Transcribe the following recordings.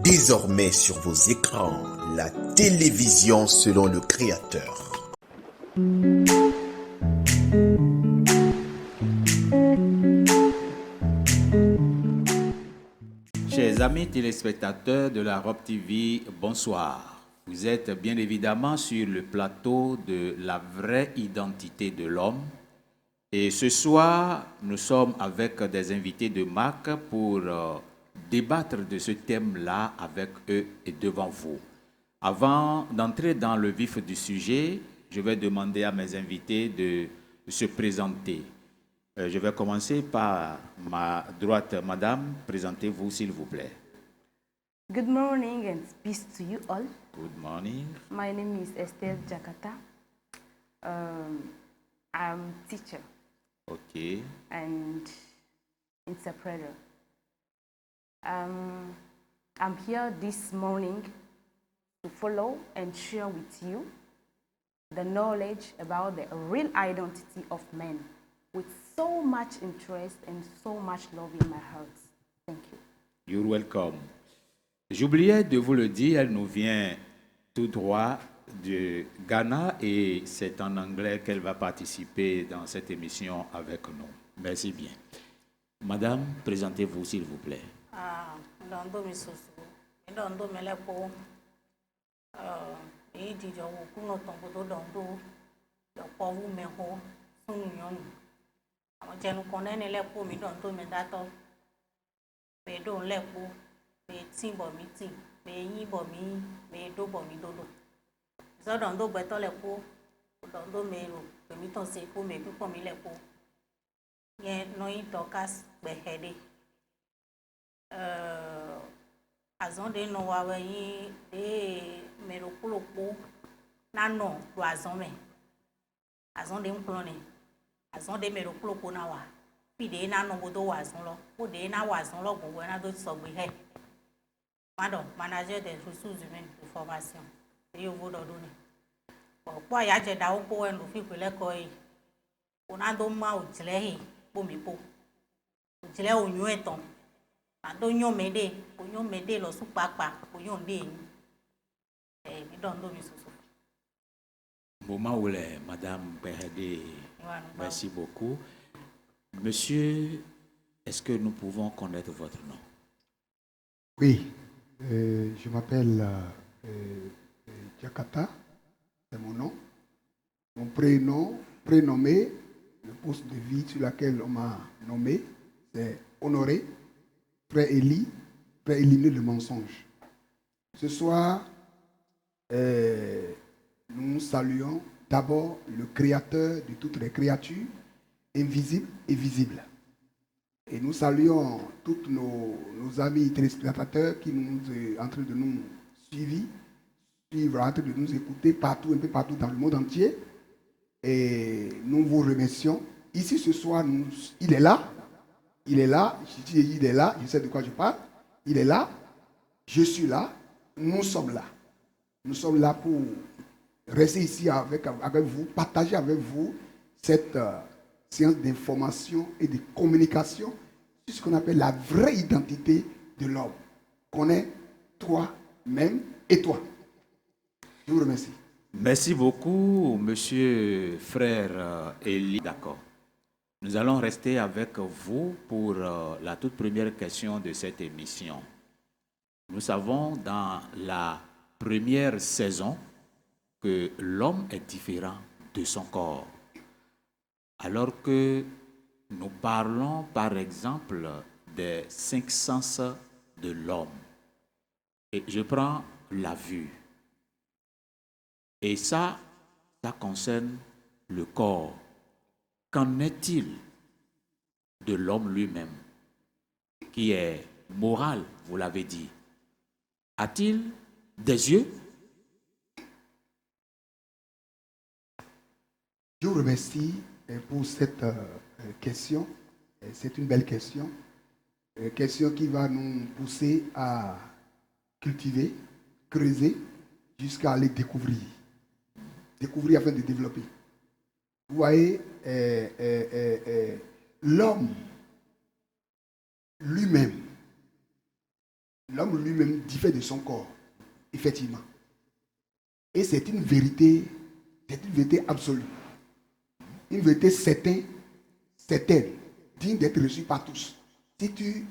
désormais sur vos écrans la télévision selon le Créateur. Chers amis téléspectateurs de la Rob TV, bonsoir. Vous êtes bien évidemment sur le plateau de la vraie identité de l'homme. Et ce soir, nous sommes avec des invités de marque pour débattre de ce thème-là avec eux et devant vous. Avant d'entrer dans le vif du sujet, je vais demander à mes invités de se présenter. Je vais commencer par ma droite. Madame, présentez-vous s'il vous plaît. Good morning and peace to you all. Good morning. My name is Estelle Jakata. I'm teacher Okay. and interpreter. I'm here this morning to follow and share with you the knowledge about the real identity of men with so much interest and so much love in my heart. Thank you. You're welcome. J'oubliais de vous le dire, elle nous vient tout droit du Ghana et c'est en anglais qu'elle va participer dans cette émission avec nous. Merci bien. Madame, présentez-vous s'il vous plaît. Dondo misusu, dondo melepo, di jawu kuno tombodo dondo, yopowu meho, sunyonu. Jenu konene lepo mi dondo mendato, be don lepo, be timbo mi tim, be yimbo mi, be dobo mi dodo. So dondo beto lepo, dondo mero, be mi ton seko me pipo mi lepo. Ye no tokas behede. Azon de no wawe yi de mero kulokpo na no do azon me. Azon de mplone. Azon de mero kulokpo na wa. Pi de na no bodo wa azon lo. O de na wa azon lo gongo na do so gbe he. Madam, manager des ressources humaines de formation. E yo vodo do ni. Po ya je da o po en lo fi pele ko yi. O na do ma o jile hi po mi po. O jile o nyu eton. Adonyo mede, onyo mede lo su papa, onyo de mi dondo mi susu. Bomaoule, Madame Behede, merci beaucoup. Monsieur, est-ce que nous pouvons connaître votre nom? Oui, je m'appelle Jakata, c'est mon nom. Mon prénommé, le poste de vie sur lequel on m'a nommé, c'est Honoré. Frère Élie le mensonge. Ce soir, nous saluons d'abord le Créateur de toutes les créatures, invisibles et visibles. Et nous saluons tous nos amis téléspectateurs qui nous sont en train de nous suivre, en train de nous écouter partout, un peu partout dans le monde entier. Et nous vous remercions. Ici ce soir, il est là. Il est là, je sais de quoi je parle. Il est là, je suis là, nous sommes là. Nous sommes là pour rester ici avec vous, partager avec vous cette séance d'information et de communication sur ce qu'on appelle la vraie identité de l'homme. Connais toi-même et toi. Je vous remercie. Merci beaucoup, monsieur frère Élie. D'accord. Nous allons rester avec vous pour la toute première question de cette émission. Nous savons dans la première saison que l'homme est différent de son corps. Alors que nous parlons par exemple des 5 sens de l'homme. Et je prends la vue. Et ça concerne le corps. Qu'en est-il de l'homme lui-même, qui est moral, vous l'avez dit? A-t-il des yeux? Je vous remercie pour cette question. C'est une belle question. Question qui va nous pousser à cultiver, creuser, jusqu'à aller découvrir. Découvrir afin de développer. Vous voyez, l'homme lui-même l'homme lui-même diffère de son corps, effectivement. Et c'est une vérité absolue. Une vérité certaine, digne d'être reçue par tous. Si tu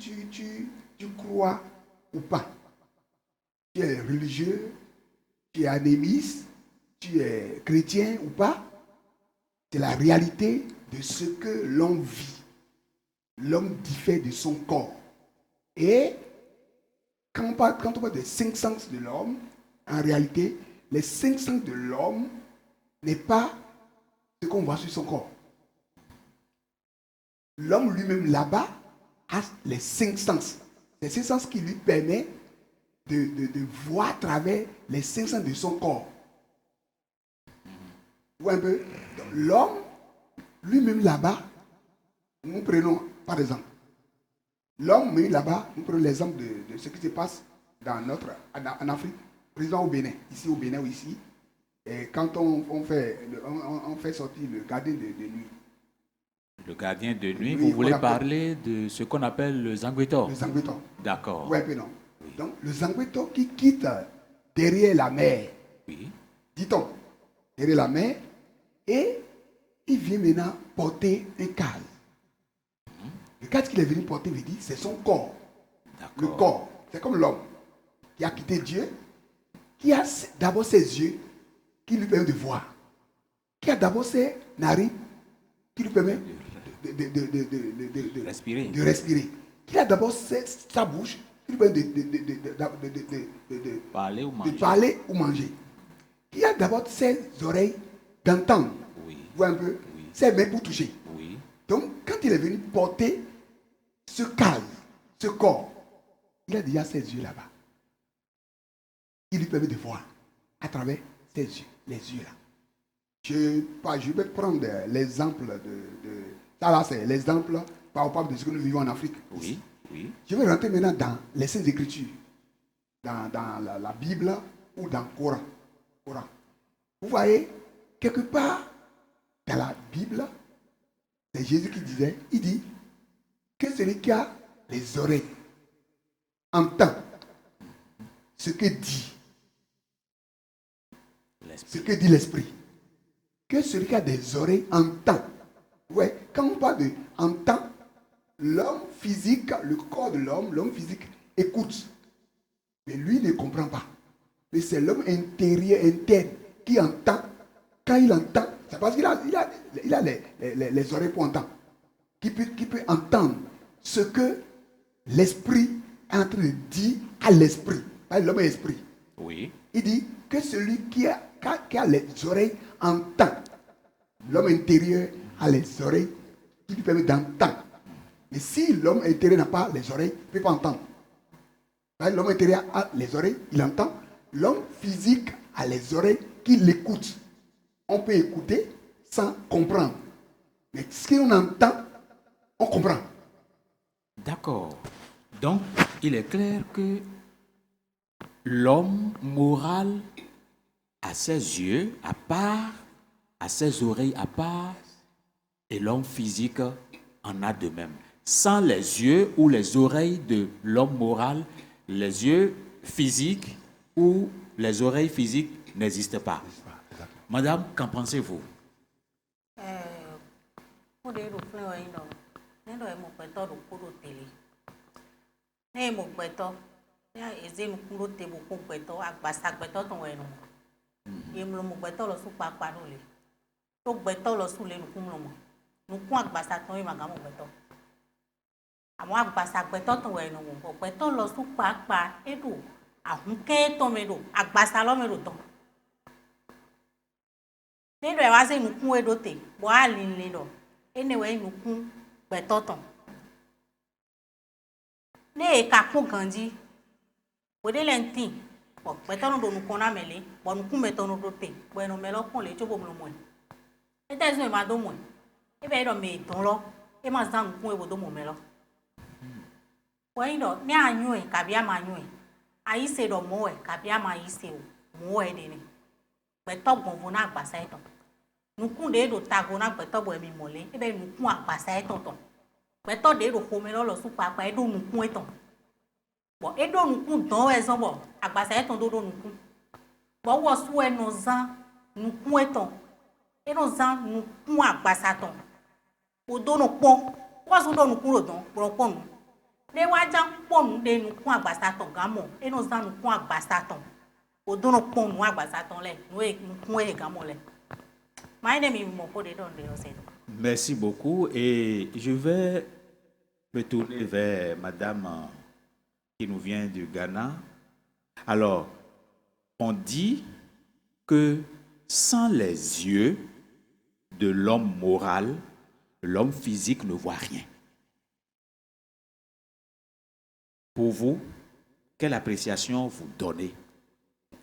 crois ou pas, tu es religieux, tu es animiste, tu es chrétien ou pas, c'est la réalité de ce que l'homme vit. L'homme diffère de son corps. Et quand on parle des 5 sens de l'homme, en réalité, les 5 sens de l'homme n'est pas ce qu'on voit sur son corps. L'homme lui-même là-bas a les 5 sens. Les 5 sens qui lui permettent de voir à travers les 5 sens de son corps. Vous voyez un peu? Donc, l'homme lui-même là-bas, nous prenons par exemple, l'homme lui là-bas, nous prenons l'exemple de ce qui se passe en Afrique, président au Bénin, ici au Bénin ou ici, et quand on fait sortir le gardien de nuit. Le gardien de nuit, vous voulez parler de ce qu'on appelle le Zangweto? Le Zangweto. D'accord. Oui, un peu non. Oui. Donc, le Zangweto qui quitte derrière la mer, oui, dit-on, derrière la mer, et il vient maintenant porter un cadre. Le cadre qu'il est venu porter, veut dire, c'est son corps. Le corps, c'est comme l'homme qui a quitté Dieu, qui a d'abord ses yeux qui lui permettent de voir, qui a d'abord ses narines qui lui permettent de respirer, qui a d'abord sa bouche qui lui permet de parler ou manger, qui a d'abord ses oreilles d'entendre, voir un peu, ses mains pour toucher. Donc, quand il est venu porter ce calme, ce corps, il a déjà ses yeux là-bas. Il lui permet de voir à travers ses yeux, les yeux là. Je vais prendre l'exemple ça là, c'est l'exemple par rapport de ce que nous vivons en Afrique. Oui, oui. Je vais rentrer maintenant dans les Saintes Écritures, dans la Bible ou dans le Coran. Vous voyez, quelque part dans la Bible, c'est Jésus qui disait, il dit que celui qui a les oreilles entend ce que dit l'Esprit. Que celui qui a des oreilles entend. Ouais, quand on parle de entend, l'homme physique, le corps de l'homme physique écoute. Mais lui ne comprend pas. Mais c'est l'homme intérieur, interne, qui entend. Quand il entend, c'est parce qu'il a les oreilles pour entendre. Qui peut entendre ce que l'esprit est en train de dire à l'esprit. L'homme est esprit. Oui. Il dit que celui qui a les oreilles entend. L'homme intérieur a les oreilles qui lui permettent d'entendre. Mais si l'homme intérieur n'a pas les oreilles, il ne peut pas entendre. L'homme intérieur a les oreilles, il entend. L'homme physique a les oreilles qui l'écoutent. On peut écouter sans comprendre. Mais ce qu'on entend, on comprend. D'accord. Donc, il est clair que l'homme moral a ses yeux à part, a ses oreilles à part, et l'homme physique en a de même. Sans les yeux ou les oreilles de l'homme moral, les yeux physiques ou les oreilles physiques n'existent pas. Madame, qu'en pensez-vous? Àwọn àgbàsàgbẹ̀tọ̀ tó wẹ̀ nù wọ̀ gbẹ̀tọ̀ lọ sún pàápàá èdò àhúnkẹ́ tọ́mẹ̀dò àgbàsà lọ́mẹ̀dò tán. Nínú ẹ̀ wá sí ìnùkún èdò tè bọ́ àlì ńlẹ̀ lọ ẹnìwẹ̀ ìnùkún gbẹ̀tọ̀ tán. Ní èka kún gànjí wòdé lẹ́ǹtì bọ̀ gbẹ̀tọ̀ nù dònù kan náà mẹ̀lẹ́ bọ̀ nùkún mẹ̀tọ̀ nù dò tè bọ̀ ẹnu mẹ̀lọ́ kún lè tó bò mọ̀ ẹ̀. Ẹ tẹ́sí ẹ̀ máa dó mọ̀ ẹ̀ ẹ bẹ́ẹ̀ dọ̀ mẹ̀ ìtàn lọ ẹ máa sá nùkún èbò dó mọ̀ mẹ̀lọ́. Wọ́n ní àyún ẹ̀ kàbí àmà àyún ẹ̀ àyíṣe dọ̀ mọ́ ẹ̀ kàbí àmà àyíṣe ò mọ́ ẹ̀ dẹ̀ ni gbẹ̀tọ̀ gbọ̀nfọ̀ náà àgbàsá ẹ̀ tán nukun de do tago náà gbẹ̀tọ̀ bọ̀ ẹ̀mí mọ̀lẹ́ ẹ̀ bẹ́ẹ̀ nukun àgbàsá ẹ̀ tán tán gbẹ̀tọ̀ de do fomi lọ́lọ́ sún pàápàá ẹ̀ dó nukun ẹ̀ tán Bon, et donc nous dans exemple bon, agbasa eton do nous kun. Bon wo so e no zan nous kun eton. E no zan nous kun agbasa ton. O do no pon. Wo so do nous kun rodon, pro pon nu. De wa jan pon nu de nous kun agbasa ton gamo. E no zan nous kun agbasa ton. O do no pon nu agbasa ton le. Nou kun e gamo le. My name is Mopo de don de Ose. Merci beaucoup. Et je vais me tourner vers madame qui nous vient du Ghana. Alors, on dit que sans les yeux de l'homme moral, l'homme physique ne voit rien. Pour vous, quelle appréciation vous donnez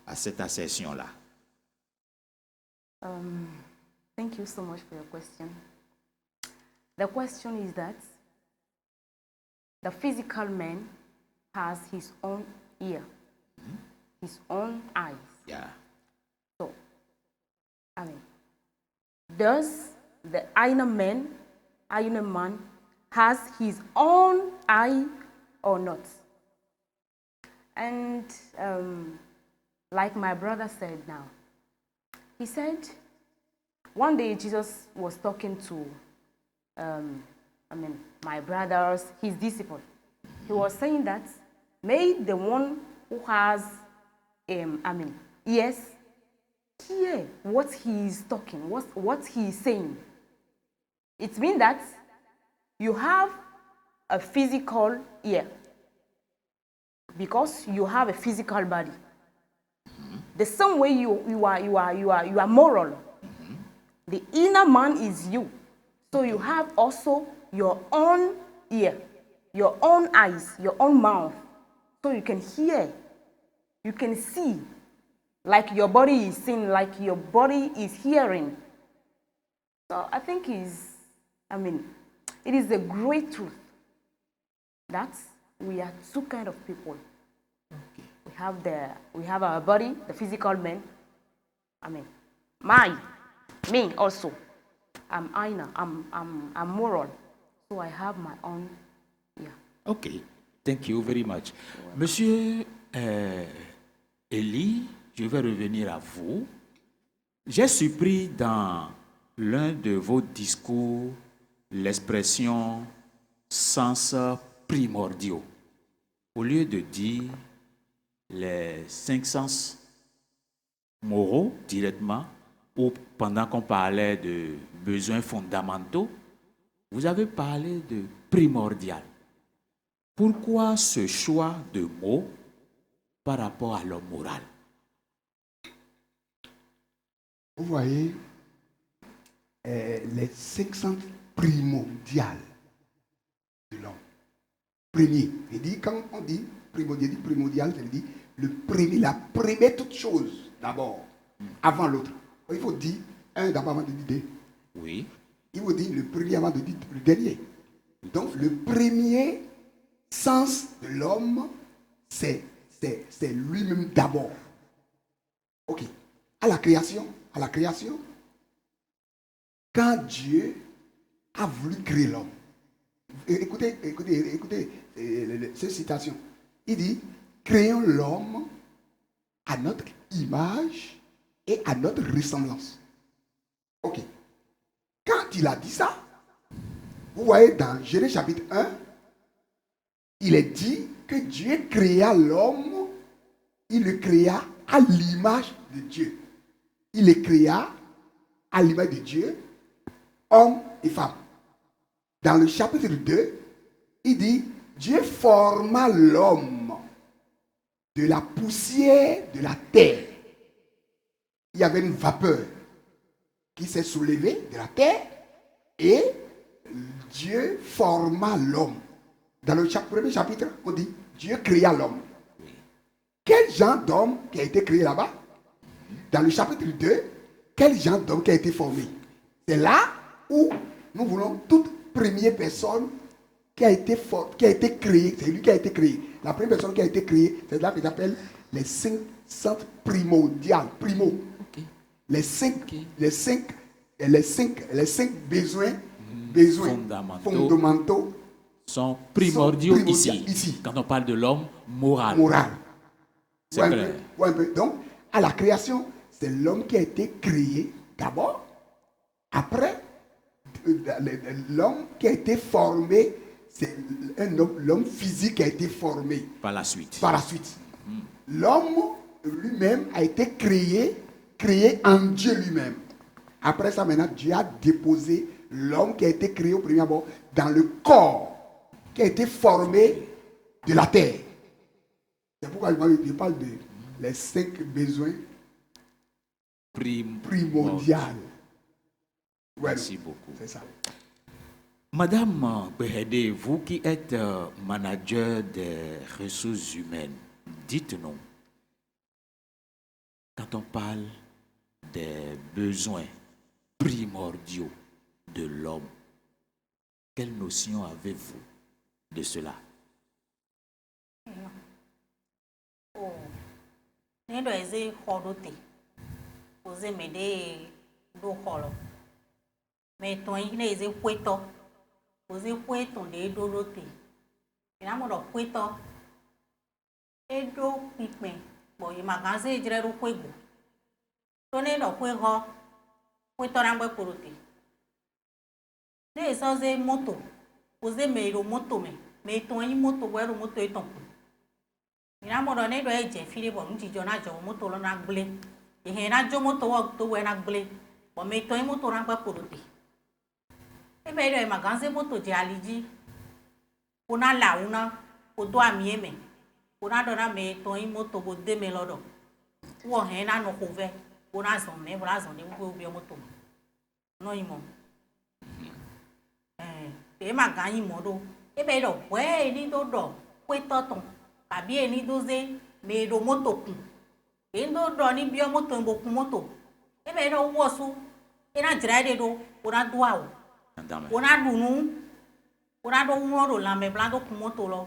à cette assertion-là? Thank you so much for your question. The question is that the physical man has his own ear, his own eyes. Yeah. So, does the inner man has his own eye or not? And like my brother said now, he said, one day Jesus was talking to, my brothers, his disciples. He was saying that, may the one who has, ears, hear what he is talking, what he is saying. It means that you have a physical ear because you have a physical body. The same way you are moral. The inner man is you. So you have also your own ear, your own eyes, your own mouth. So you can hear, you can see, like your body is seeing, like your body is hearing. So I think it is a great truth that we are two kind of people. Okay. We have our body, the physical man. Me also. I'm inner. I'm moral. So I have my own. Yeah. Okay. Thank you very much. Monsieur Eli, je vais revenir à vous. J'ai surpris dans l'un de vos discours l'expression sens primordiaux. Au lieu de dire les 5 sens moraux directement, ou pendant qu'on parlait de besoins fondamentaux, vous avez parlé de primordial. Pourquoi ce choix de mots par rapport à l'homme moral? Vous voyez, les 5 sens primordiales de l'homme. Premier, il dit, quand on dit primordial, ça veut dire le premier, la première toute chose d'abord, avant l'autre. Il faut dire un d'abord avant de dire deux. Oui. Il faut dire le premier avant de dire le dernier. Donc le premier sens de l'homme, c'est lui-même d'abord. Ok. À la création, quand Dieu a voulu créer l'homme, écoutez cette citation. Il dit, créons l'homme à notre image et à notre ressemblance. Ok. Quand il a dit ça, vous voyez dans Genèse chapitre 1, il est dit que Dieu créa l'homme, il le créa à l'image de Dieu. Il le créa à l'image de Dieu, homme et femme. Dans le chapitre 2, il dit, Dieu forma l'homme de la poussière de la terre. Il y avait une vapeur qui s'est soulevée de la terre et Dieu forma l'homme. Dans le premier chapitre, on dit Dieu créa l'homme. Quel genre d'homme qui a été créé là-bas? Dans le chapitre 2, quel genre d'homme qui a été formé? C'est là où nous voulons toute première personne qui a été créée. C'est lui qui a été créé. La première personne qui a été créée, c'est là que j'appelle les 5 sens primordiales. Okay. Les cinq besoins fondamentaux sont primordiaux primordiales ici, quand on parle de l'homme moral. Moral. C'est Ouais, clair. un peu. Donc, à la création, c'est l'homme qui a été créé d'abord. Après, l'homme qui a été formé, c'est l'homme physique qui a été formé Par la suite. par la suite. L'homme lui-même a été créé en Dieu lui-même. Après ça, maintenant, Dieu a déposé l'homme qui a été créé au premier abord dans le corps qui a été formé de la terre. C'est pourquoi je parle de les 5 besoins primordiaux. Ouais, Merci beaucoup. c'est ça. Madame Behede, vous qui êtes manager des ressources humaines, dites-nous, quand on parle des besoins primordiaux de l'homme, quelle notion avez-vous de cela? Oh, ne do eze xɔ ɖo te, oze me ɖe ɖo xɔ lɔ, me tɔn yi ne eze ƒoetɔ, oze ƒoetɔn ɖe ɖo ɖo te, yina mo ɖɔ ƒoetɔ, eɖo kpikpɛ, bɔn yi ma gã ze dzre ɖo ƒoego, to ne ɖɔ ƒoexɔ, ƒoetɔ na gbe kpo ɖo te, ne ezɔ ze moto, oze me ɖo moto me tɔn yi moto bɔ eɖo moto etɔn ko. Ina mo do ne do e je fi de bo njijo na jo moto lo na gble e he na jo moto wo to we na gble bo me to moto na gba porote e be do e maganze moto je aliji ona la una o do ami eme ona do na me to moto bo de me lodo wo he na no ko ve ona zon me bra zon de wo bi moto no imo e magan yi mo do e be do we ni do do ko to àbí ẹni tó ṣe mèrò mọ́tò kù èyí tó dọ̀ ní bí ọmọ́tò ń bò kún mọ́tò ebe ẹni tó wọ́ sún ẹni àjẹrà ẹ̀dẹ̀ tó kó náà dùn àwọ̀ kó náà dùnú kó náà tó wúrọ̀ lò làmẹ̀ bla tó kún mọ́tò lọ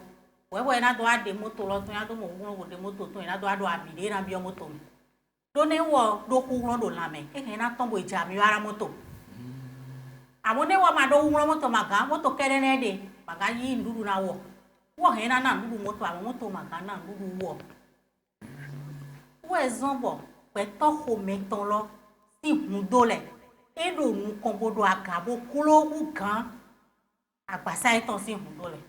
wẹ́wẹ́ ẹni tó àdé mọ́tò lọ tó yẹn tó mọ̀ wúrọ̀ kò dé mọ́tò tó yẹn tó àdó àbìdé náà bí ọmọ́tò mi tó ní wọ́ tó kú wúrọ̀ lò làmẹ̀ ẹ̀kẹ́ náà tọ́ bọ̀ ìjà mi ara mọ́tò àwọn ní wọ́n máa tó wúrọ̀ mọ́tò màgá mọ́tò kẹ́rẹ́ náà dé màgá yí ndúdú náà wọ̀ wọ́n hẹ́n náà nùdú mọ́tò àwọn mọ́tò màgá náà nùdú wọ̀ wọ́n ẹ̀zọ́n bọ̀ pẹ̀tọ́ xɔmɛtɔn lɔ si hundo lɛ eɖo nukɔnbodo agabo kolowu gã agbasa etɔn si hundo lɛ.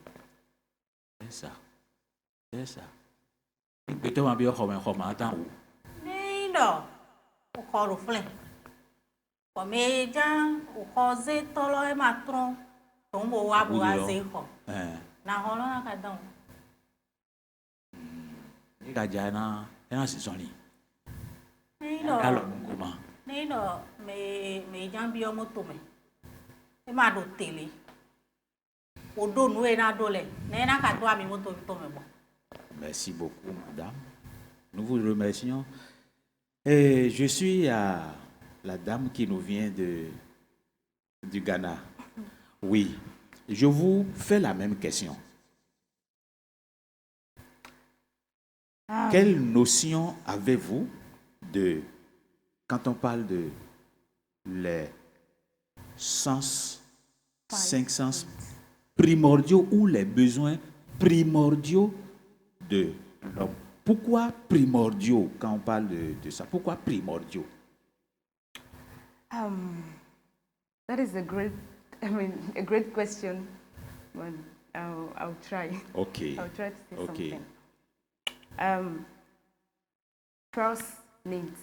C'est ça. Gbẹtọ ma bí xɔmɛ ata wo. ní dɔ wòxɔ ɖo flɛ xɔmɛ dza wòxɔ ze tɔlɔ ema trɔ tɔn bo wa bo aze xɔ na xɔ lɔ na ka dán o. ní ka dza ena sísọ ni. ní alọ dɔ ngoma. ní dɔ mɛ dza bí ɔmɔ tó mɛ ema ɖo tele o do nu ena do lɛ ne ena ka do ami moto tó mɛ bɔ. Merci beaucoup, madame. Nous vous remercions. Et je suis à la dame qui nous vient du Ghana. Oui, je vous fais la même question. Quelle notion avez-vous de, quand on parle de les sens, 5 sens primordiaux ou les besoins primordiaux de l'homme? Pourquoi primordiaux quand on parle de ça? Pourquoi primordiaux? That is a great question, but I'll try. Okay. I'll try to say Okay. something. First needs.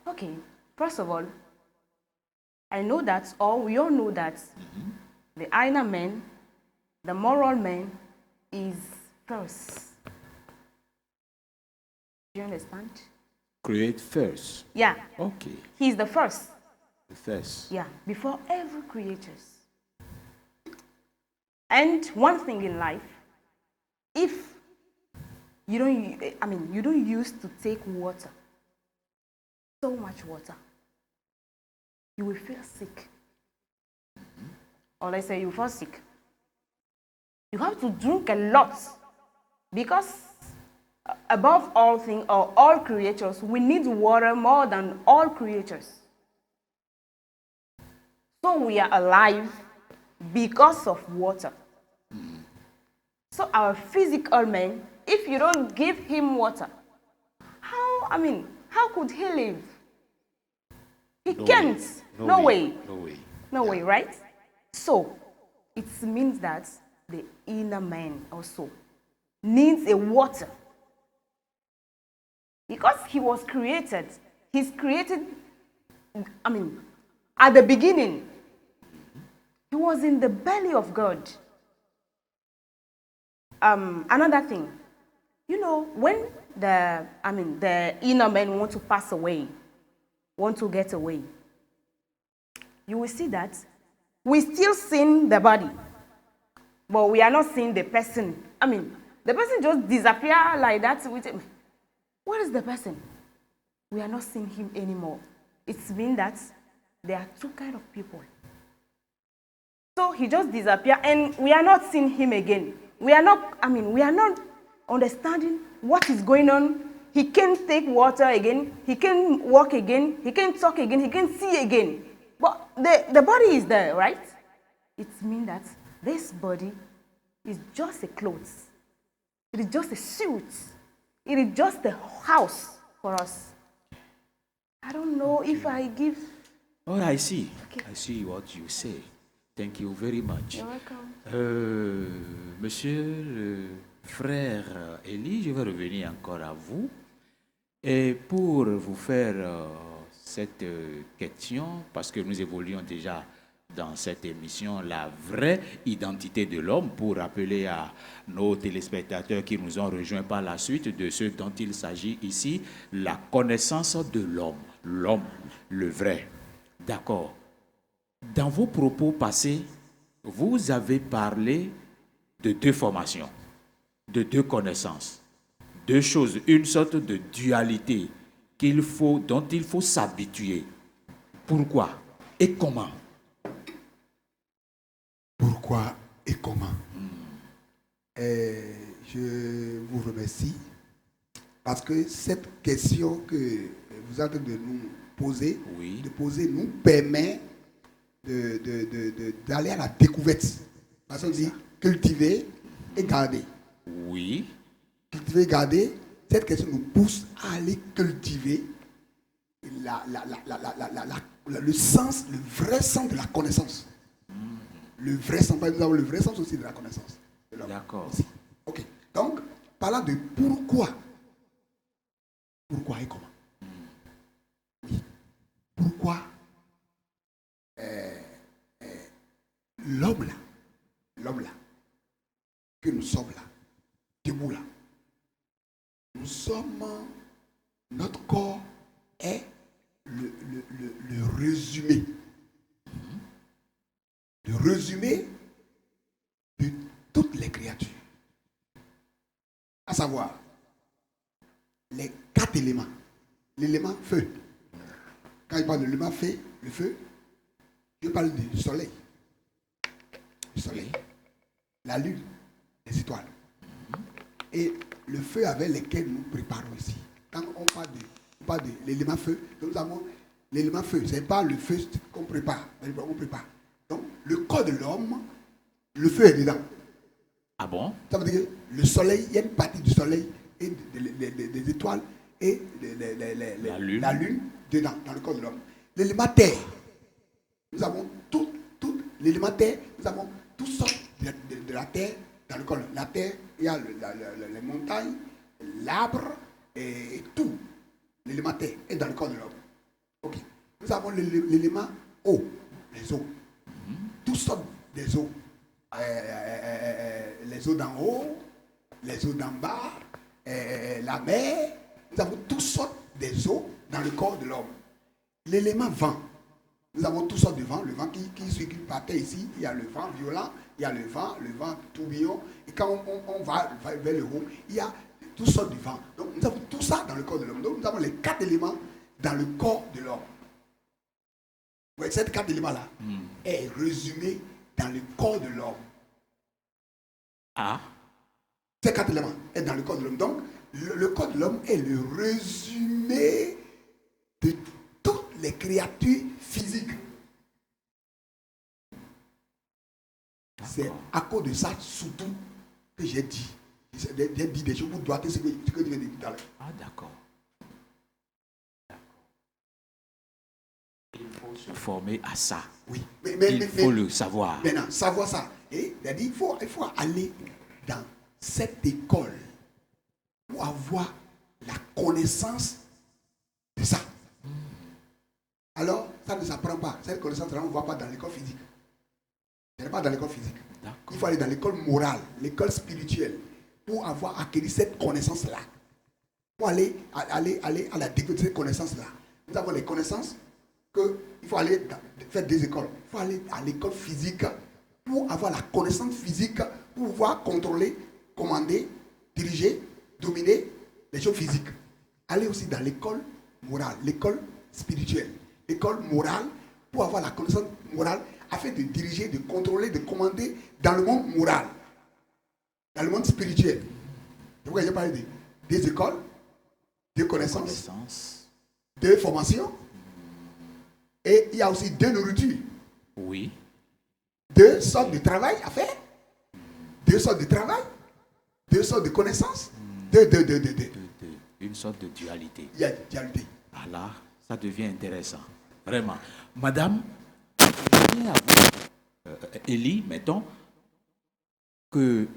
Okay, first of all, I know that, or we all know that the inner man, the moral man, is first. Do you understand? Create first. Yeah, Okay. he's the first. First. Yeah, before every creatures. And one thing in life, if you don't use to take water, so much water, you will feel sick. Or let's say you fall sick. You have to drink a lot because above all things or all creatures, we need water more than all creatures. So we are alive because of water. So our physical man, if you don't give him water, how could he live? He can't. No way. No way, right? So it means that the inner man also needs a water. Because he was created, he's created, at the beginning, he was in the belly of God. Another thing, when the inner man want to pass away, want to get away, you will see that we still see the body, but we are not seeing the person. The person just disappear like that. What is the person? We are not seeing him anymore. It means that there are two kinds of people. So he just disappeared and we are not seeing him again. We are not understanding what is going on. He can't take water again. He can walk again. He can talk again. He can see again. But the body is there, right? It means that this body is just a clothes. It is just a suit. It is just a house for us. I don't know if I give... Oh, I see. Okay. I see what you say. Thank you very much. You're welcome. Monsieur le frère Elie, je vais revenir encore à vous. Et pour vous faire cette question, parce que nous évoluons déjà dans cette émission, la vraie identité de l'homme, pour rappeler à nos téléspectateurs qui nous ont rejoints par la suite de ce dont il s'agit ici, la connaissance de l'homme, le vrai. D'accord. Dans vos propos passés, vous avez parlé de deux formations, de deux connaissances, deux choses, une sorte de dualité dont il faut s'habituer. Pourquoi et comment? Pourquoi et comment? Je vous remercie parce que cette question que vous êtes en train de nous poser, Oui. nous permet d'aller à la découverte. Parce qu'on dit cultiver et garder. Oui. Cultiver et garder, cette question nous pousse à aller cultiver le sens, le vrai sens de la connaissance. Le vrai sens, nous avons le vrai sens aussi de la connaissance. D'accord. Ok. Donc, parlant de pourquoi. Pourquoi et comment. Oui. Pourquoi l'homme là, que nous sommes là, debout là, nous sommes, notre corps est le résumé. Le résumé de toutes les créatures. À savoir, les 4 éléments. L'élément feu. Quand je parle de l'élément feu, le feu, je parle du soleil. Le soleil, la lune, les étoiles. Et le feu avec lequel nous préparons ici. Quand on parle de l'élément feu, nous avons l'élément feu. Ce n'est pas le feu qu'on prépare. On prépare. Donc, le corps de l'homme, le feu est dedans. Ah bon? Ça veut dire que le soleil, il y a une partie du soleil et des étoiles et la lune dedans, dans le corps de l'homme. L'élément terre, nous avons tout l'élément terre, nous avons toutes sortes de la terre dans le corps de l'homme. La terre, il y a les montagnes, l'arbre et tout. L'élément terre est dans le corps de l'homme. Ok. Nous avons l'élément eau, les eaux. Toutes sortes des eaux. Les eaux d'en haut, les eaux d'en bas, la mer. Nous avons toutes sortes des eaux dans le corps de l'homme. L'élément vent. Nous avons toutes sortes de vents. Le vent qui circule par terre ici, il y a le vent violent, il y a le vent tourbillon. Et quand on va vers le haut, il y a toutes sortes de vents. Donc nous avons tout ça dans le corps de l'homme. Donc nous avons les 4 éléments dans le corps de l'homme. Ouais, ces 4 éléments-là est résumé dans le corps de l'homme. Ah. Ces 4 éléments est dans le corps de l'homme. Donc, le corps de l'homme est le résumé de toutes les créatures physiques. C'est à cause de ça, surtout, que j'ai dit. J'ai dit des choses pour droiter ce que tu viens de dire tout à l'heure. Ah, d'accord. Il faut se former à ça. Oui, Il faut le savoir. Maintenant, savoir ça. Et il a dit, il faut aller dans cette école pour avoir la connaissance de ça. Alors, ça ne s'apprend pas. Cette connaissance-là, on ne voit pas dans l'école physique. Ce n'est pas dans l'école physique. Il faut aller dans l'école morale, l'école spirituelle, pour avoir acquis cette connaissance-là. Pour aller à la découverte de cette connaissance-là. Nous avons les connaissances qu'il faut aller faire des écoles. Il faut aller à l'école physique pour avoir la connaissance physique, pour pouvoir contrôler, commander, diriger, dominer les choses physiques. Aller aussi dans l'école morale, l'école spirituelle, l'école morale, pour avoir la connaissance morale, afin de diriger, de contrôler, de commander dans le monde moral, dans le monde spirituel. C'est pourquoi j'ai parlé des écoles, de connaissances, de formation, et il y a aussi deux nourritures. Oui. Deux sortes de travail à faire, deux sortes de travail, deux sortes de connaissances, Une sorte de dualité. Il y a dualité. Ah là, ça devient intéressant. Vraiment. Madame, je viens à vous, Élie, mettons, que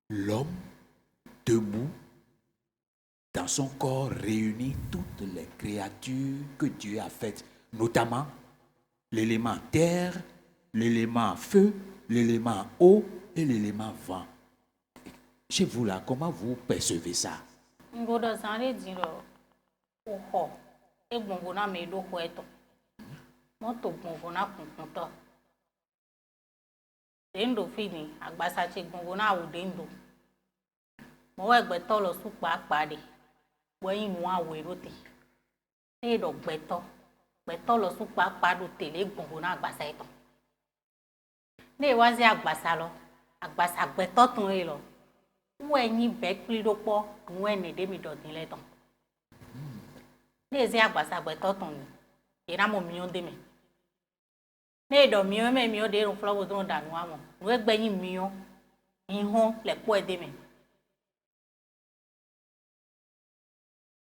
l'homme debout, dans son corps, réunit toutes les créatures que Dieu a faites, notamment l'élément terre, l'élément feu, l'élément eau et l'élément vent. Chez vous là, comment vous percevez ça? Ngodo sanre diro oho e gbongo na me do ko eto moto gbongo na kunkun to dendo fini agbasa che gbongo na wo dendo mo we gbe to lo supa apade bo yin nu awero te e do gbe to lo supa apado tele gbongo na agbasa eto ne wa zi agbasa lo agbasa gbe to tun e lo when you back little when a demi dot in letter. There's a agbasa betoton. Iramo mio de me. Ne do mio me mio de un flower don't dan one. Work by mio in home like poor de me.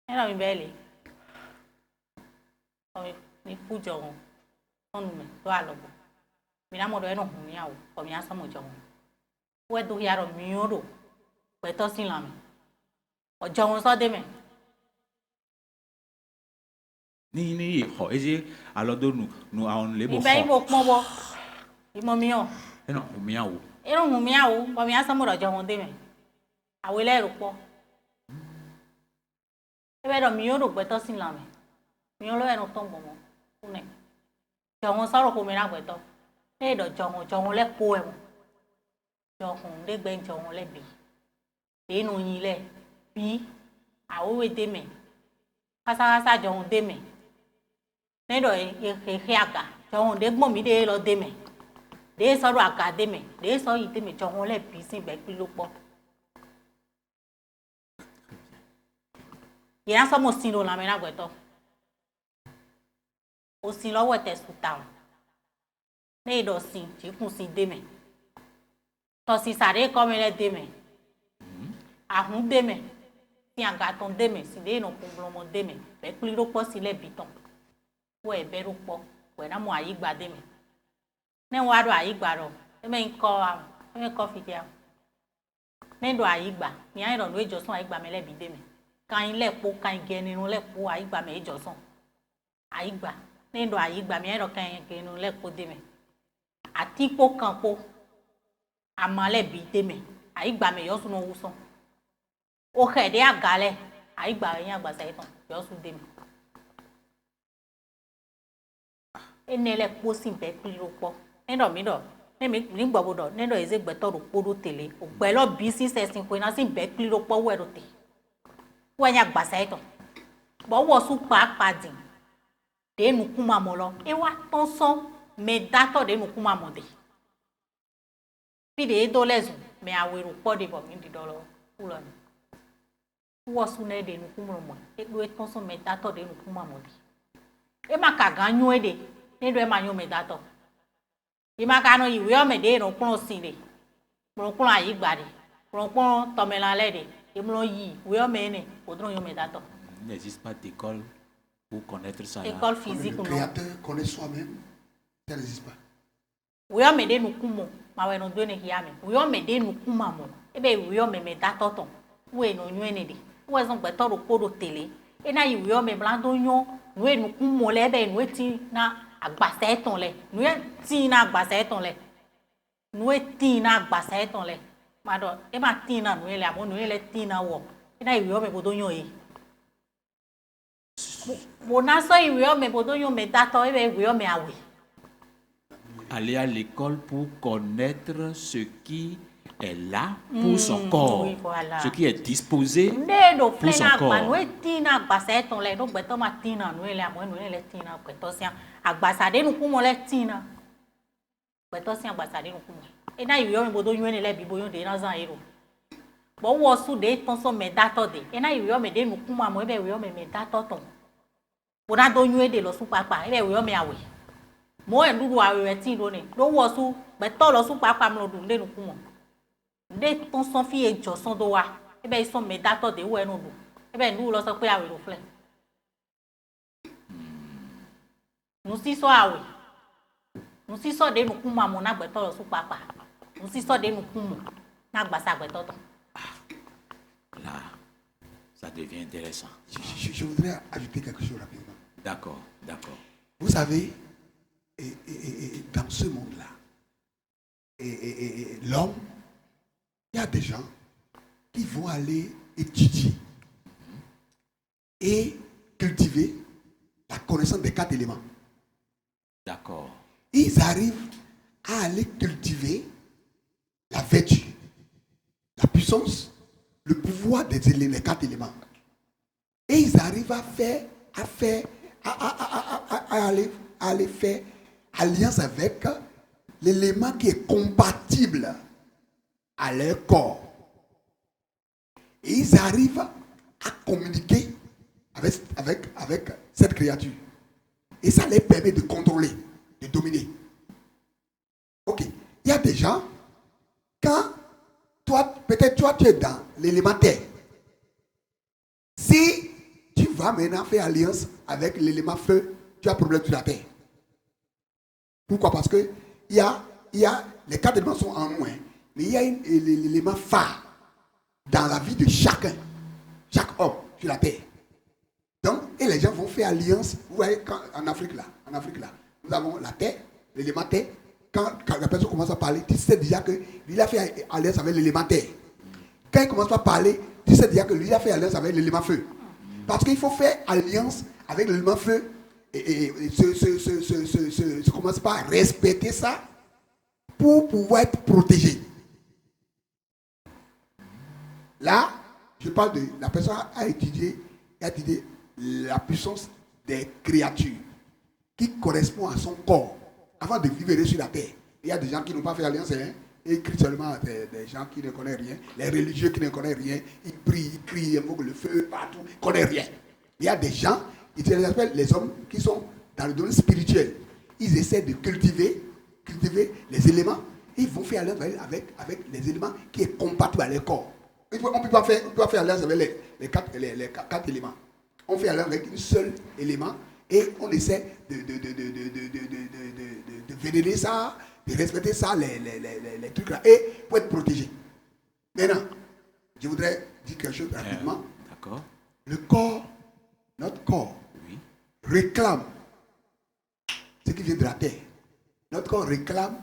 And I'm belly. Oh, me put your on me to allow. Miramo de no meow for me as some john. Where do you have a mio? Beto sin lami. Ọjọ́ wọn sọ dé mẹ́. Ní ìhọ̀ ẹ̀jẹ̀ alọ́dọ̀ nu àwọn lébò họ. Ibẹ̀ ibo pọ́n bọ́. Ìmọ̀ mi hàn. Ẹnà òmíàwó. Irun hùn mi àwò. Bọ̀mí á sọ́mọ́ ọjọ́ wọn dé mẹ́. Àwọ̀ ilé ẹ̀rù pọ̀. Ibẹ̀ dọ̀ mi yóò rò gbẹ́tọ́ sin lami. Mi yóò lọ ẹnu tó ń bọ̀ mọ́. Fúnẹ̀. Jọ̀ wọn sọ̀rọ̀ kó mi rà gbẹ́tọ́. Ní ìdọ̀ jọ̀ wọn lẹ́pọ̀ ẹ̀wọ̀n. Jọ̀ hùn dégbẹ́ jọ̀ wọn lẹ́bi. Denu yin le bi awowe deme kasa jọ̀hún deme nedo ehe aga jọ̀hún de gbon mi de lo deme de sọ̀rọ̀ aga deme de so yi deme jọ̀hún le bi sin be pi lo po ya so mo sin lo la me na gbeto o sin lọ́wọ́ te suta nedo sin ji kun sin deme to si sare ko me le deme ahun deme ti agaton deme si de no punglomo deme be pliro po si le biton wo e beru po we na mo ayigba deme ne wa do ayigba ro e me nko fi dia ne do ayigba ni ai ro no ejosun ayigba me le bi deme kan ile po kan geni run le po ayigba me ejosun ayigba ne do ayigba mi ai ro kan geni run le po deme ati po kan po amale bi deme ayigba me yo sun no wuson o khede agale ayigba yin agbasa itan yo su demi enele posin be pliro po endo mi do ni gbobodo nendo eze gbeto ro podo tele ogbe lo bi sin sesin ko na sin be pliro po we ro te we yin agbasa itan bo wo su pa padin de nu kuma mo lo e wa ton so me dato de nu kuma mo de bi de do lezu me aweru po de bo mi di do lo ulo ni wosu na de nu kumro mo e do e ton so me dato de nu kuma mo di e ma ka ganyu e de ne do e ma nyu me dato Imakano iwe me de no kpon sire. Kpon ayi gbade. Kpon tomela lede. Imlo yi we me ne odron yo me dato. Il n'existe pas d'école pour connaître ça. École Comme physique le non. créateur connaît soi-même, ça n'existe pas. We me de no kumo. Ma we no do ne hiame. We me de no kuma mo. Ebe we me dato ton. We no nyene de. We zon gbe to ro kodo tele. E na yi we me blando nyo. We no kumo le be no ti na agbasa eton le. No ti na agbasa eton le. No ti na agbasa eton le. Ma do e ma ti na no ele amo no ele ti na wo. E na yi we me bodo nyo e. Mo na so yi we me bodo nyo me dato e be we me awe. Aller à l'école pour connaître ce qui est là pour son corps, oui, voilà. ce qui est disposé Ne do pour son flenga corps. pa no tina agbasa eton le do gbeto ma tina no ele amo no ele tina gbeto sia agbasa de no kumo le tina gbeto sia agbasa de no kumo e na yi me bodo nyo ne le bibo de na zan ero bo wo su de ton so me dato de e na yi me de no kumo amo e be me dato ton bo na do nyo de lo su papa e be me awe mo en dudu awe ti do ne do wo su gbeto lo su papa mo do de no kumo de ton son fi ejo son do wa e be so me dato de wo enu do e be nu lo so pe awe lo fle nu si so awe nu si so de nu kumo amo na gbeto lo su papa nu si so de nu kumo na gbasa gbeto to Là, ça devient intéressant. Je voudrais ajouter quelque chose rapidement. D'accord, d'accord. Vous savez, dans ce monde-là, l'homme, il y a des gens qui vont aller étudier et cultiver la connaissance des 4 éléments. D'accord. Ils arrivent à aller cultiver la vertu, la puissance, le pouvoir des 4 éléments. Et ils arrivent à aller faire alliance avec l'élément qui est compatible à leur corps. Et ils arrivent à communiquer avec cette créature. Et ça leur permet de contrôler, de dominer. Ok. Il y a des gens, quand toi, peut-être toi, tu es dans l'élémentaire. Si tu vas maintenant faire alliance avec l'élément feu, tu as problème sur la terre. Pourquoi? Parce que il y a les 4 éléments sont en moins, mais il y a l'élément phare dans la vie de chacun, chaque homme sur la terre. Donc, et les gens vont faire alliance. Vous voyez, en Afrique là, nous avons la terre, l'élément terre. Quand la personne commence à parler, tu sais déjà qu'il a fait alliance avec l'élément terre. Quand il commence à parler, tu sais déjà que lui a fait alliance avec l'élément feu. Parce qu'il faut faire alliance avec l'élément feu et se commence par respecter ça pour pouvoir être protégé. Là, je parle de la personne a étudié la puissance des créatures qui correspond à son corps avant de vivre sur la terre. Il y a des gens qui n'ont pas fait alliance, et écrivent seulement des gens qui ne connaissent rien, les religieux qui ne connaissent rien, ils prient, ils crient, ils invoquent le feu partout, ils ne connaissent rien. Il y a des gens, ils les appellent les hommes qui sont dans le domaine spirituel. Ils essaient de cultiver les éléments, et ils vont faire alliance avec les éléments qui sont compatibles à leur corps. On ne peut pas faire alliance avec les 4 éléments. On fait alliance avec un seul élément et on essaie de vénérer ça, de respecter ça, les trucs là, et pour être protégé. Maintenant, je voudrais dire quelque chose rapidement. D'accord. Le corps, notre corps, Oui. réclame ce qui vient de la terre. Notre corps réclame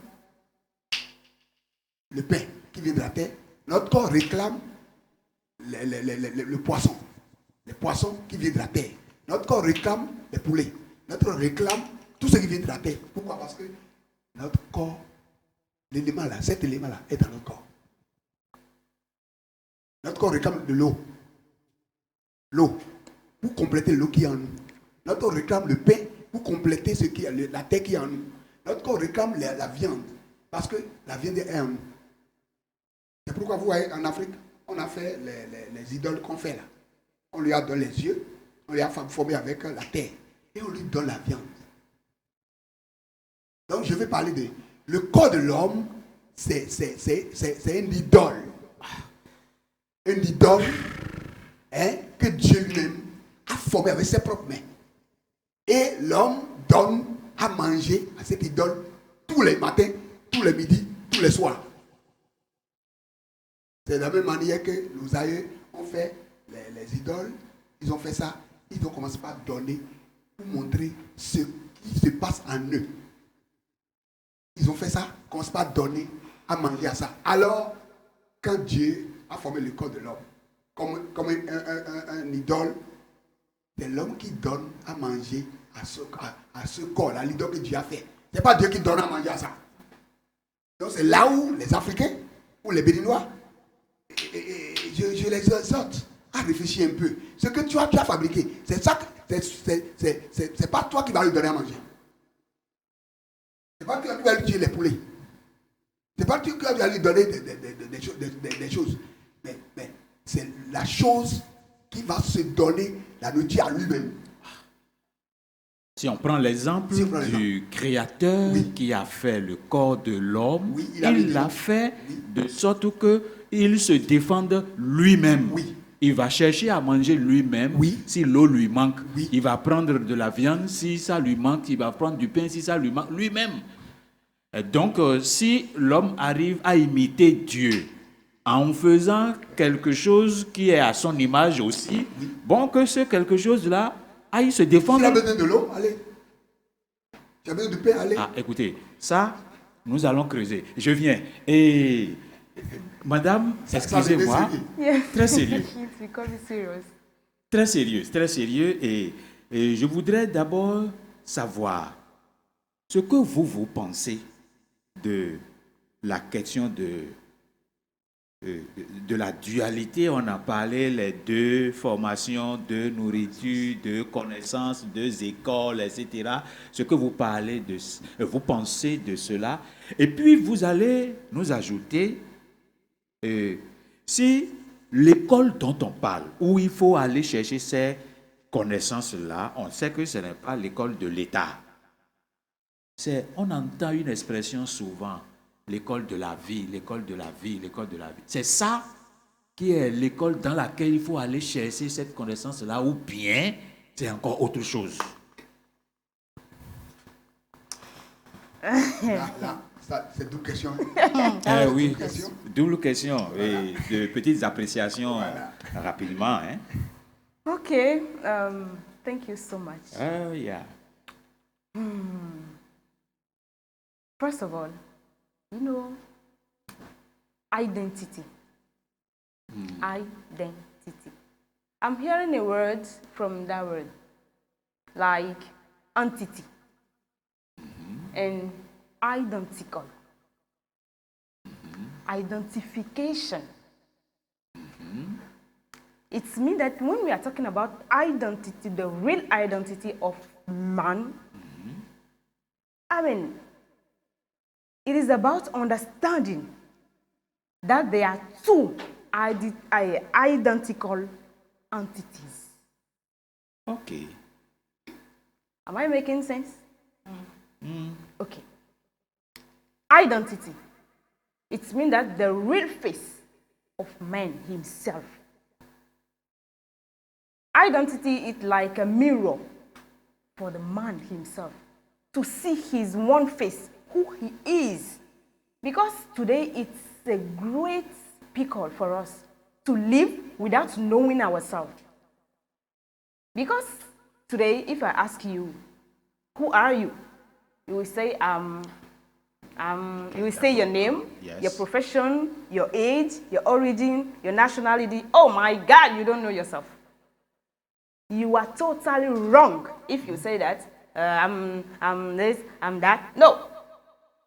le pain qui vient de la terre. Notre corps réclame le poisson. Les poissons qui viennent de la terre. Notre corps réclame les poulets. Notre corps réclame tout ce qui vient de la terre. Pourquoi? Parce que notre corps, l'élément là, cet élément là est dans notre corps. Notre corps réclame de l'eau. L'eau, pour compléter l'eau qui est en nous. Notre corps réclame le pain pour compléter la terre qui est en nous. Notre corps réclame la viande, parce que la viande est en nous. C'est pourquoi vous voyez, en Afrique, on a fait les idoles qu'on fait là. On lui a donné les yeux, on lui a formé avec la terre, et on lui donne la viande. Donc je vais parler le corps de l'homme, c'est une idole. Une idole que Dieu lui-même a formée avec ses propres mains. Et l'homme donne à manger à cette idole tous les matins, tous les midis, tous les soirs. C'est de la même manière que nos aïeux ont fait les idoles. Ils ont fait ça. Ils ont commencé par donner pour montrer ce qui se passe en eux. Ils ont fait ça, commencé par donner à manger à ça. Alors, quand Dieu a formé le corps de l'homme comme un idole, c'est l'homme qui donne à manger à ce corps-là, l'idole que Dieu a fait. Ce n'est pas Dieu qui donne à manger à ça. Donc c'est là où les Africains ou les Béninois, je les exhorte à réfléchir un peu. Ce que tu as fabriqué, c'est ça, c'est pas toi qui vas lui donner à manger. C'est pas toi qui vas lui tuer les poulets. C'est pas toi qui vas lui donner des choses. Mais c'est la chose qui va se donner la nourriture à lui-même. Si on prend l'exemple du Créateur qui a fait le corps de l'homme, il l'a fait de sorte qu'il se défende lui-même. Il va chercher à manger lui-même. Si l'eau lui manque, il va prendre de la viande. Si ça lui manque, il va prendre du pain. Si ça lui manque, lui-même. Et donc, si l'homme arrive à imiter Dieu en faisant quelque chose qui est à son image aussi, bon, que ce quelque chose-là aille se défendre. Tu as besoin de l'eau, allez. Tu as besoin de pain, allez. Ah, écoutez, ça, nous allons creuser. Je viens. Et madame, excusez-moi, très sérieux. Très sérieux. Et je voudrais d'abord savoir ce que vous pensez de la question de la dualité. On a parlé les deux formations de nourriture, de connaissances, deux écoles, etc. Ce que vous pensez de cela. Et puis vous allez nous ajouter si l'école dont on parle, où il faut aller chercher ces connaissances-là, on sait que ce n'est pas l'école de l'État. On entend une expression souvent, l'école de la vie, l'école de la vie, l'école de la vie. C'est ça qui est l'école dans laquelle il faut aller chercher cette connaissance-là, ou bien c'est encore autre chose. Là, c'est double question. Oui, double question. Et de petites appréciations rapidement. Hein. Okay, thank you so much. Yeah. First of all, you know, identity. Identity. I'm hearing a word from that word, like entity and identical. Identification. It means that when we are talking about identity, the real identity of man, I mean, it is about understanding that there are two identical entities. Okay. Am I making sense? Okay. Identity. It means that the real face of man himself. Identity is like a mirror for the man himself to see his one face, who he is. Because today it's a great pickle for us to live without knowing ourselves. Because today, if I ask you, who are you? You will say, you will say your name, yes, your profession, your age, your origin, your nationality. Oh my God, you don't know yourself. You are totally wrong if you say that, I'm this, I'm that. No.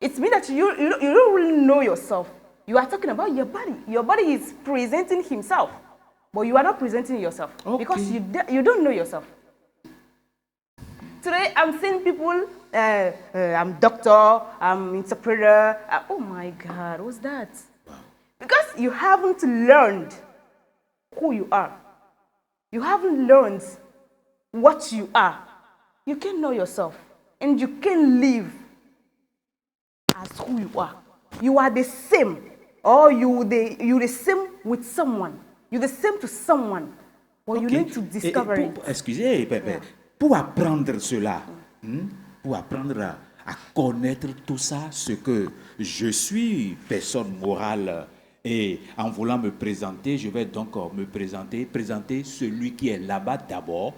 It means that you don't really know yourself. You are talking about your body. Your body is presenting himself, but you are not presenting yourself because you don't know yourself. Today, I'm seeing people, I'm doctor, I'm interpreter. Oh my God, what's that? Wow. Because you haven't learned who you are. You haven't learned what you are. You can't know yourself, and you can live as who you are. You are the same, or you're the same with someone. You're the same to someone. But you need to discover it. Excusez, Pépé. Pour apprendre cela, pour apprendre à connaître tout ça, ce que je suis, personne morale, et en voulant me présenter, je vais donc me présenter celui qui est là-bas d'abord.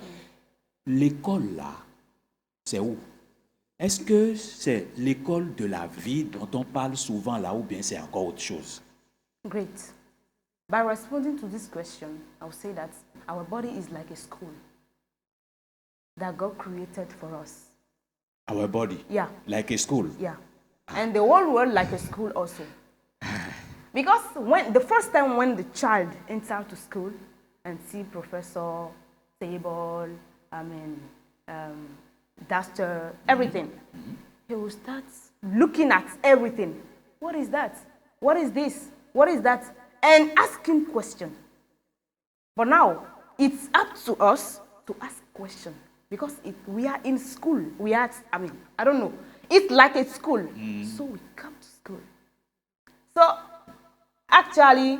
L'école là, c'est où? Est-ce que c'est l'école de la vie dont on parle souvent là, ou bien c'est encore autre chose? Great. By responding to this question, I will say that our body is like a school that God created for us. Our body? Yeah. Like a school? Yeah. And the whole world like a school also. Because when the first time when the child enters to school and see professor, table, duster, everything, he will start looking at everything. What is that? What is this? What is that? And asking questions. But now, it's up to us to ask questions. Because we are in school. I don't know. It's like a school. So we come to school. So, actually,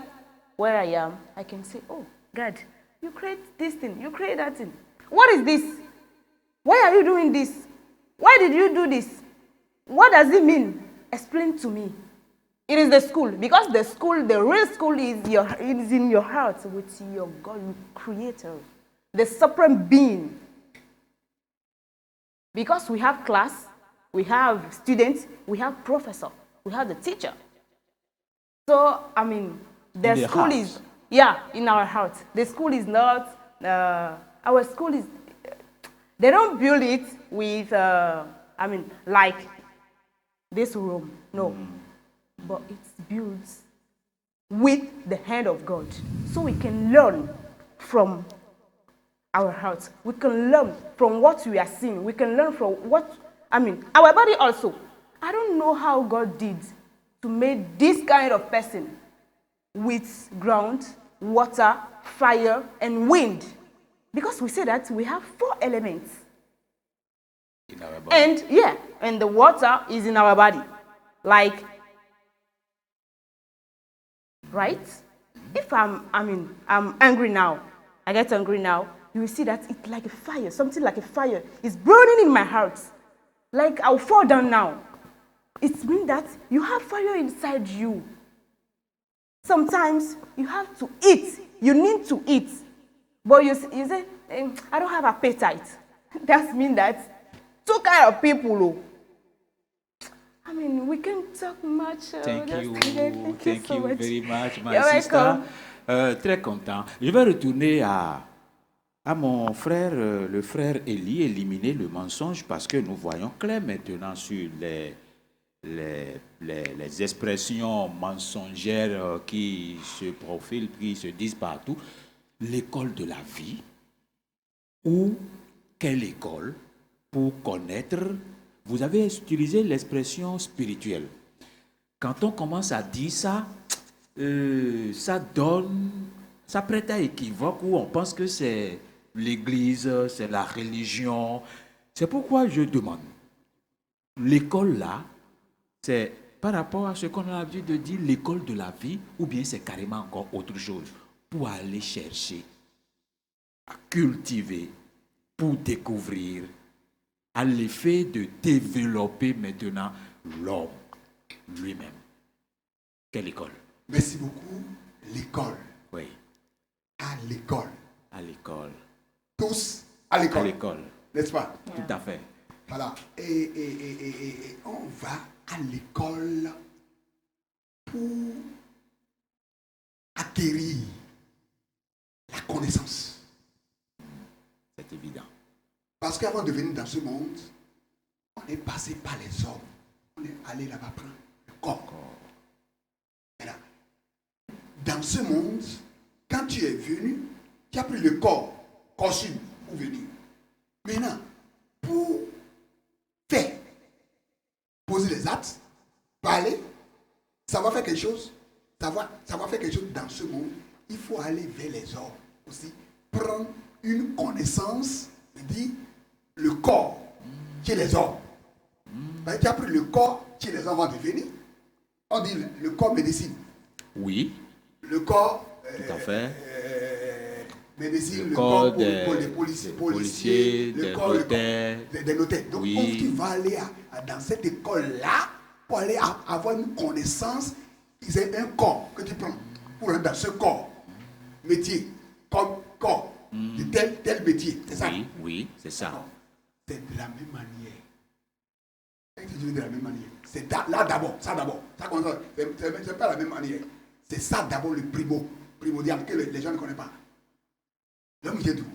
where I am, I can say, oh, God, you create this thing. You create that thing. What is this? Why are you doing this? Why did you do this? What does it mean? Explain to me. It is the school, because the school, the real school is in your heart with your God, your Creator, the supreme being. Because we have class, we have students, we have professor, we have the teacher. So, the school house. is, in our heart. The school is not, our school is, they don't build it with, like this room, no. But it's built with the hand of God. So we can learn from our hearts. We can learn from what we are seeing. We can learn from our body also. I don't know how God did to make this kind of person with ground, water, fire, and wind. Because we say that we have 4 elements. In our body. And the water is in our body. Like, right? If I'm angry now, I get angry now, you will see that it's like a fire, something like a fire is burning in my heart. Like I'll fall down now. It means that you have fire inside you. Sometimes you have to eat. You need to eat. But you say, I don't have appetite. That means that 2 kind of people. We can talk much. Thank you so much. very much, my You're sister. Très content. Je vais retourner à mon frère, le frère Élie, éliminer le mensonge, parce que nous voyons clair maintenant sur les expressions mensongères qui se profilent, qui se disent partout. L'école de la vie, ou quelle école pour connaître. Vous avez utilisé l'expression spirituelle. Quand on commence à dire ça, ça prête à équivoque, où on pense que c'est l'église, c'est la religion. C'est pourquoi je demande. L'école là, c'est par rapport à ce qu'on a l'habitude de dire l'école de la vie, ou bien c'est carrément encore autre chose, pour aller chercher, à cultiver, pour découvrir, à l'effet de développer maintenant l'homme lui-même. Quelle école? Merci beaucoup. L'école. Oui. À l'école. À l'école. Tous à l'école. À l'école. N'est-ce pas? Tout à fait. Voilà. Et on va à l'école pour acquérir la connaissance. C'est évident. Parce qu'avant de venir dans ce monde, on est passé par les hommes. On est allé là-bas prendre le corps. Voilà. Dans ce monde, quand tu es venu, tu as pris le corps, costume, pour venir. Maintenant, pour faire, poser les actes, parler, savoir faire quelque chose, savoir faire quelque chose dans ce monde, il faut aller vers les hommes aussi, prendre une connaissance, dit le corps, qui est les hommes. Tu as pris le corps qui les enfants devenus. On dit le corps médecine. Oui. Le corps. Tout à fait. Médecine, le corps des policiers, des notaires. Des notaires. Donc, oui. tu vas aller dans cette école-là pour aller avoir une connaissance. C'est un corps que tu prends pour être dans ce corps. Métier, comme corps, de tel métier. C'est ça? Oui, c'est ça. Alors, c'est de la même manière. C'est de la même manière. C'est là d'abord, ça d'abord. C'est pas la même manière. C'est ça d'abord le primordial que les gens ne connaissent pas. L'homme vient d'où?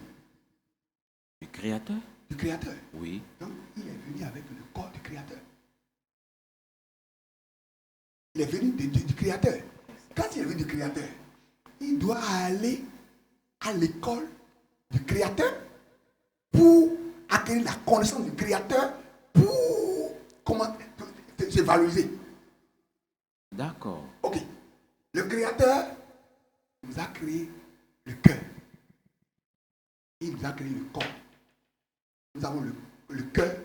Du Créateur. Du Créateur. Oui. Donc, il est venu avec le corps du Créateur. Il est venu du Créateur. Quand il est venu du Créateur, il doit aller à l'école du Créateur pour acquérir la connaissance du Créateur pour se valoriser. D'accord. Ok. Le Créateur nous a créé le cœur. Il nous a créé le corps. Nous avons le cœur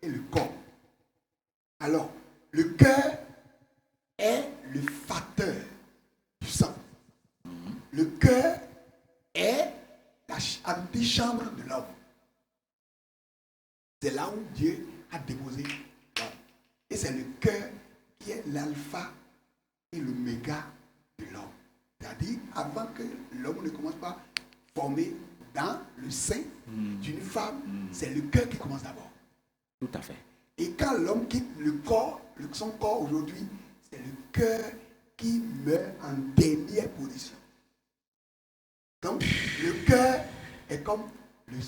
et le corps. Alors, le cœur est le facteur du sang. Le cœur est l'antichambre de l'homme. C'est là où Dieu a déposé l'homme. Et c'est le cœur qui est l'alpha et l'oméga de l'homme. C'est-à-dire, avant que l'homme ne commence pas à former dans le sein d'une femme, c'est le cœur qui commence d'abord. Tout à fait. Et quand l'homme quitte le corps, son corps aujourd'hui, c'est le cœur qui meurt en dernière position. Donc, le cœur est comme les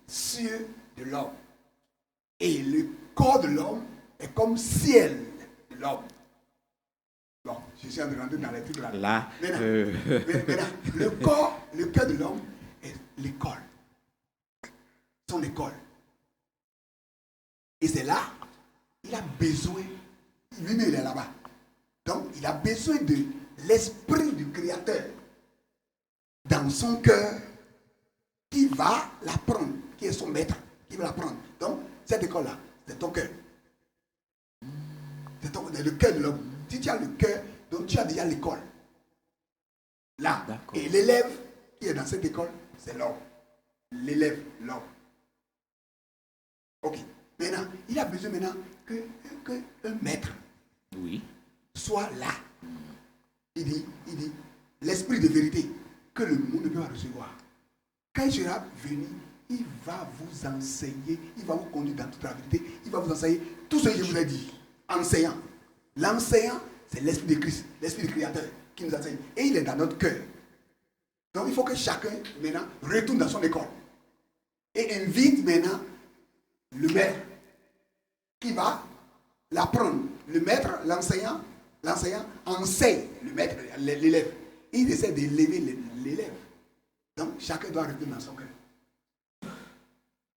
cieux de l'homme. Et le corps de l'homme est comme ciel de l'homme. Bon, je suis en train de rentrer dans les trucs là. Maintenant, le cœur de l'homme est l'école. Son école. Et c'est là, il a besoin, lui-même il est là-bas. Donc, il a besoin de l'esprit du Créateur dans son cœur qui va l'apprendre, qui est son maître, qui va l'apprendre. Donc, cette école-là, c'est ton cœur. C'est le cœur de l'homme. Si tu as le cœur, donc tu as déjà l'école. Là. Et l'élève qui est dans cette école, c'est l'homme. L'élève, l'homme. Ok. Maintenant, il a besoin maintenant qu'un maître soit là. Il dit, l'esprit de vérité que le monde ne peut pas recevoir. Quand il sera venu, il va vous enseigner, il va vous conduire dans toute la vérité, il va vous enseigner tout ce que je vous ai dit. Enseignant. L'enseignant, c'est l'esprit de Christ, l'esprit du Créateur qui nous enseigne. Et il est dans notre cœur. Donc il faut que chacun maintenant retourne dans son école. Et invite maintenant le maître qui va l'apprendre. Le maître, l'enseignant enseigne le maître, l'élève. Il essaie d'élever l'élève. Donc chacun doit retourner dans son cœur.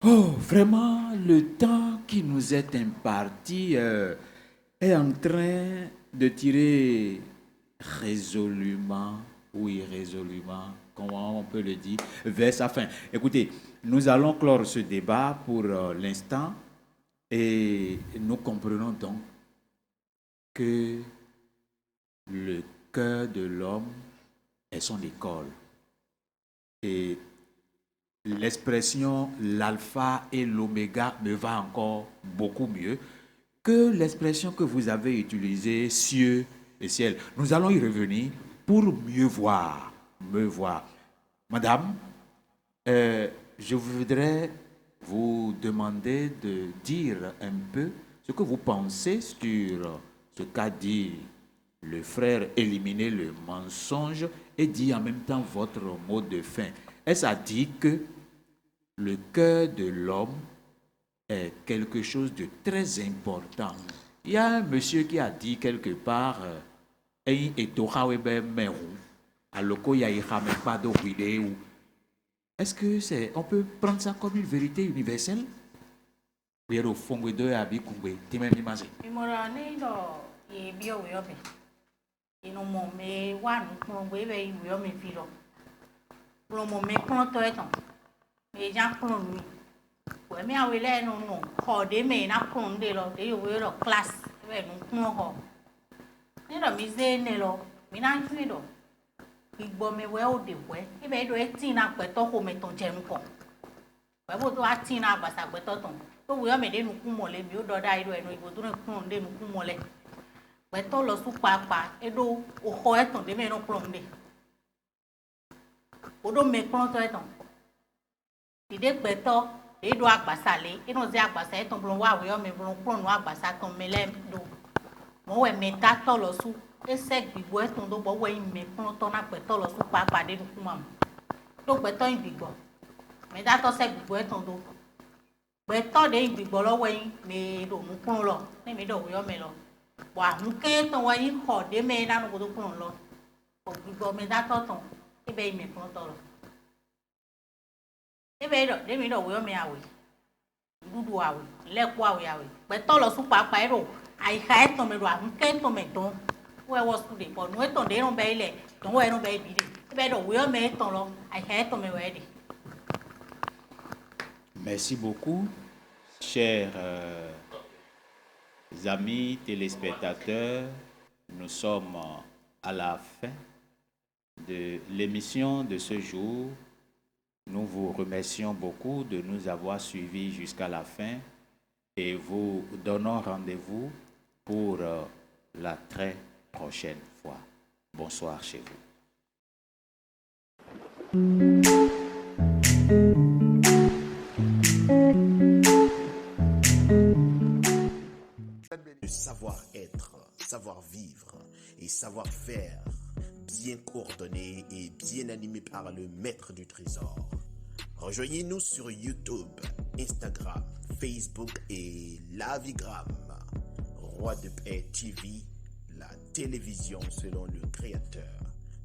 Oh, vraiment, le temps qui nous est imparti est en train de tirer résolument ou irrésolument, comment on peut le dire, vers sa fin. Écoutez, nous allons clore ce débat pour l'instant et nous comprenons donc que le cœur de l'homme est son école. Et l'expression l'alpha et l'oméga me va encore beaucoup mieux que l'expression que vous avez utilisée, cieux et ciel. Nous allons y revenir pour mieux voir. Madame, je voudrais vous demander de dire un peu ce que vous pensez sur ce qu'a dit le frère éliminer le mensonge et dit en même temps votre mot de fin. Est-ce à dire que le cœur de l'homme est quelque chose de très important? Il y a un monsieur qui a dit quelque part est-ce que on peut prendre ça comme une vérité universelle? Ouais, mais on est non non. Quand des mais na prendre de là, des yo yo classe, ouais nous prend. Ni la mise ne lo, mi na nfi do. Igbo me we o de we. Ibe do eti na pe to ko me ton je nu ko. We bo to ati na agbasa pe to ton. To we o me de nu ku mole mi o do da ido enu igbo to ne kun de nu ku mole. We to lo su papa e do o ho e ton de me no klon de. O do me klon to e ton. Ide pe to e do agbasa le, e no ze agbasa e ton blon wa we o me blon klon no agbasa ton me le do. Mo we me ta to lo su ese gbigbo e ton do bo we me klon to na pe to lo su papa de nu ku mam. Do pe to gbigbo. Me ta to se gbigbo e ton do. Pe to de gbigbo lo we me do nu klon lo, ne me do we o me lo. Wa mu ke ton we ho de me na no do klon lo. O gbigbo me ta to ton e be me klon to lo. Ebe do de mi do we o me awe. Dudu awe, lepo awe awe. Pe to lo su papa e ro. Ai ha e ton me do a mu ke ton me ton. We was to de po no e ton de no be ile. Ton we no be bi de. Ebe do we o me ton lo. Ai ha e ton me we de. Merci beaucoup, chers amis téléspectateurs. Nous sommes à la fin de l'émission de ce jour. Nous vous remercions beaucoup de nous avoir suivis jusqu'à la fin et vous donnons rendez-vous pour la très prochaine fois. Bonsoir chez vous. Le savoir-être, savoir-vivre et savoir-faire, bien coordonné et bien animé par le maître du trésor. Rejoignez-nous sur YouTube, Instagram, Facebook et Lavigram. Roi de Paix TV, la télévision selon le créateur.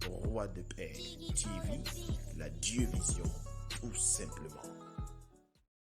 Roi de Paix TV, la Dieu vision, tout simplement.